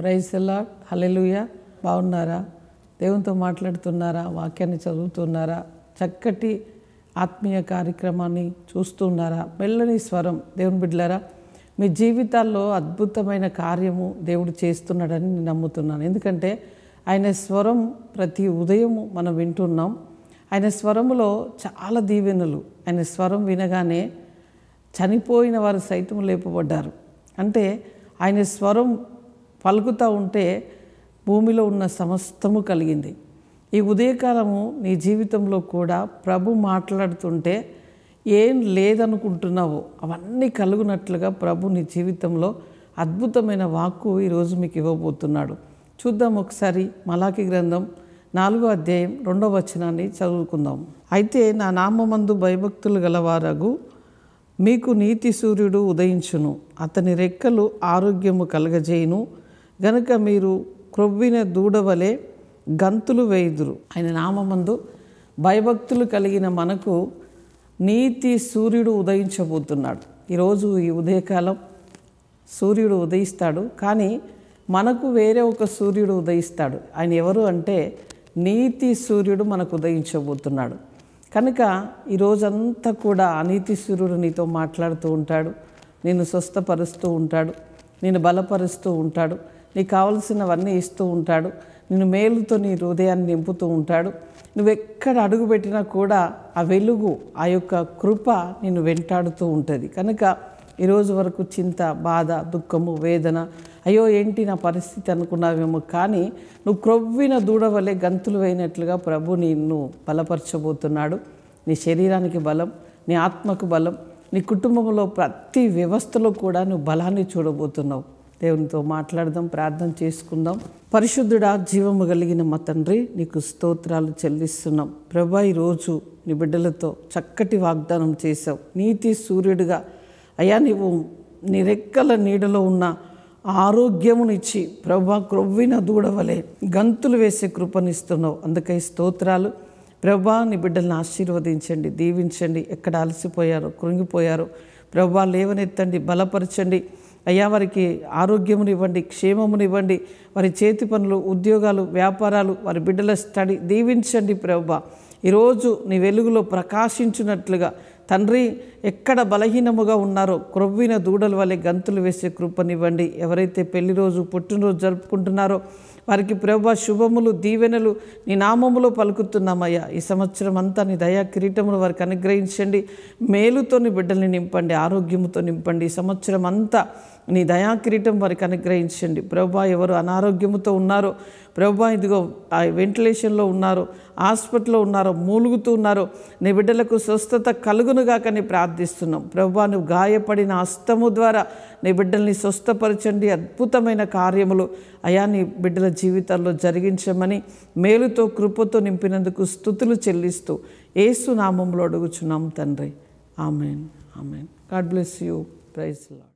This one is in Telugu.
Praise the lord. హల్లెలూయా. బాగున్నారా? దేవునితో మాట్లాడుతున్నారా? వాక్యాన్ని చదువుతున్నారా? చక్కటి ఆత్మీయ కార్యక్రమాన్ని చూస్తున్నారా? మెల్లని స్వరం. దేవుని బిడ్డలారా, మీ జీవితాల్లో అద్భుతమైన కార్యము దేవుడు చేస్తున్నాడని నేను నమ్ముతున్నాను. ఎందుకంటే ఆయన స్వరం ప్రతి ఉదయము మనం వింటున్నాం. ఆయన స్వరములో చాలా దీవెనలు. ఆయన స్వరం వినగానే చనిపోయిన వారు సైతం లేపబడ్డారు. అంటే ఆయన స్వరం పలుకుతూ ఉంటే భూమిలో ఉన్న సమస్తము కలిగింది. ఈ ఉదయకాలము నీ జీవితంలో కూడా ప్రభు మాట్లాడుతుంటే ఏం లేదనుకుంటున్నావో అవన్నీ కలుగునట్లుగా ప్రభు నీ జీవితంలో అద్భుతమైన వాక్కు ఈరోజు మీకు ఇవ్వబోతున్నాడు. చూద్దాం ఒకసారి. మలాకి గ్రంథం 4వ అధ్యాయం 2వ వచనాన్ని చదువుకుందాం. అయితే నా నామమందు భయభక్తులు గలవారగు మీకు నీతి సూర్యుడు ఉదయించును, అతని రెక్కలు ఆరోగ్యము కలగజేయును, గనుక మీరు క్రొవ్విన దూడవలే గంతులు వేయుదురు. ఆయన నామమందు భయభక్తులు కలిగిన మనకు నీతి సూర్యుడు ఉదయించబోతున్నాడు. ఈరోజు ఈ ఉదయకాలం సూర్యుడు ఉదయిస్తాడు, కానీ మనకు వేరే ఒక సూర్యుడు ఉదయిస్తాడు. ఆయన ఎవరు అంటే నీతి సూర్యుడు మనకు ఉదయించబోతున్నాడు. కనుక ఈరోజంతా కూడా అనీతి సూర్యుడు నీతో మాట్లాడుతూ ఉంటాడు, నిన్ను స్వస్థపరుస్తూ ఉంటాడు, నిన్ను బలపరుస్తూ ఉంటాడు, నీకు కావలసినవన్నీ ఇస్తూ ఉంటాడు, నిన్ను మేలుతో నీ హృదయాన్ని నింపుతూ ఉంటాడు. నువ్వెక్కడ అడుగుపెట్టినా కూడా ఆ వెలుగు, ఆ యొక్క కృప నిన్ను వెంటాడుతూ ఉంటుంది. కనుక ఈరోజు వరకు చింత, బాధ, దుఃఖము, వేదన, అయ్యో ఏంటి నా పరిస్థితి అనుకున్నావేమో, కానీ నువ్వు క్రొవ్విన దూడవలే గంతులు వేయినట్లుగా ప్రభు నిన్ను బలపరచబోతున్నాడు. నీ శరీరానికి బలం, నీ ఆత్మకు బలం, నీ కుటుంబంలో ప్రతి వ్యవస్థలో కూడా నువ్వు బలాన్ని చూడబోతున్నావు. దేవునితో మాట్లాడదాం, ప్రార్థన చేసుకుందాం. పరిశుద్ధుడా, జీవము కలిగిన మా తండ్రి, నీకు స్తోత్రాలు చెల్లిస్తున్నాం. ప్రభా, ఈరోజు నీ బిడ్డలతో చక్కటి వాగ్దానం చేశావు. నీతి సూర్యుడిగా అయ్యా నీవు నీ రెక్కల నీడలో ఉన్న ఆరోగ్యమునిచ్చి ప్రభా క్రొవ్విన దూడవలే గంతులు వేసే కృపనిస్తున్నావు. అందుకై స్తోత్రాలు. ప్రభా, నీ బిడ్డలను ఆశీర్వదించండి, దీవించండి. ఎక్కడ అలసిపోయారో, కృంగిపోయారో ప్రభా లేవనెత్తండి, బలపరచండి. అయ్యా వారికి ఆరోగ్యమునివ్వండి, క్షేమమునివ్వండి. వారి చేతి పనులు, ఉద్యోగాలు, వ్యాపారాలు, వారి బిడ్డల స్టడీ దీవించండి. ప్రభా, ఈరోజు నీ వెలుగులో ప్రకాశించినట్లుగా తండ్రి, ఎక్కడ బలహీనముగా ఉన్నారో క్రొవ్విన దూడల వలె గంతులు వేసే కృపనివ్వండి. ఎవరైతే పెళ్లి రోజు, పుట్టినరోజు జరుపుకుంటున్నారో వారికి ప్రభా శుభములు, దీవెనలు నీ నామములో పలుకుతున్నామయ్యా. ఈ సంవత్సరం అంతా నీ దయా కిరీటములు వారికి అనుగ్రహించండి. మేలుతో నీ బిడ్డల్ని నింపండి, ఆరోగ్యముతో నింపండి. ఈ సంవత్సరం అంతా నీ దయా కిరీటం వారికి అనుగ్రహించండి. ప్రభా, ఎవరు అనారోగ్యముతో ఉన్నారో ప్రభా, ఇదిగో ఆ వెంటిలేషన్లో ఉన్నారో, హాస్పిటల్లో ఉన్నారో, మూలుగుతూ ఉన్నారో నీ బిడ్డలకు స్వస్థత కలుగునుగాకని ప్రార్థిస్తున్నాం. ప్రభా, నువ్వు గాయపడిన హస్తము ద్వారా నీ బిడ్డల్ని స్వస్థపరచండి. అద్భుతమైన కార్యములు అయా నీ బిడ్డల జీవితాల్లో జరిగించమని మేలుతో, కృపతో నింపినందుకు స్తుతులు చెల్లిస్తూ యేసు నామములో అడుగుచున్నాం తండ్రి. Amen, amen. God bless you. Praise the lord.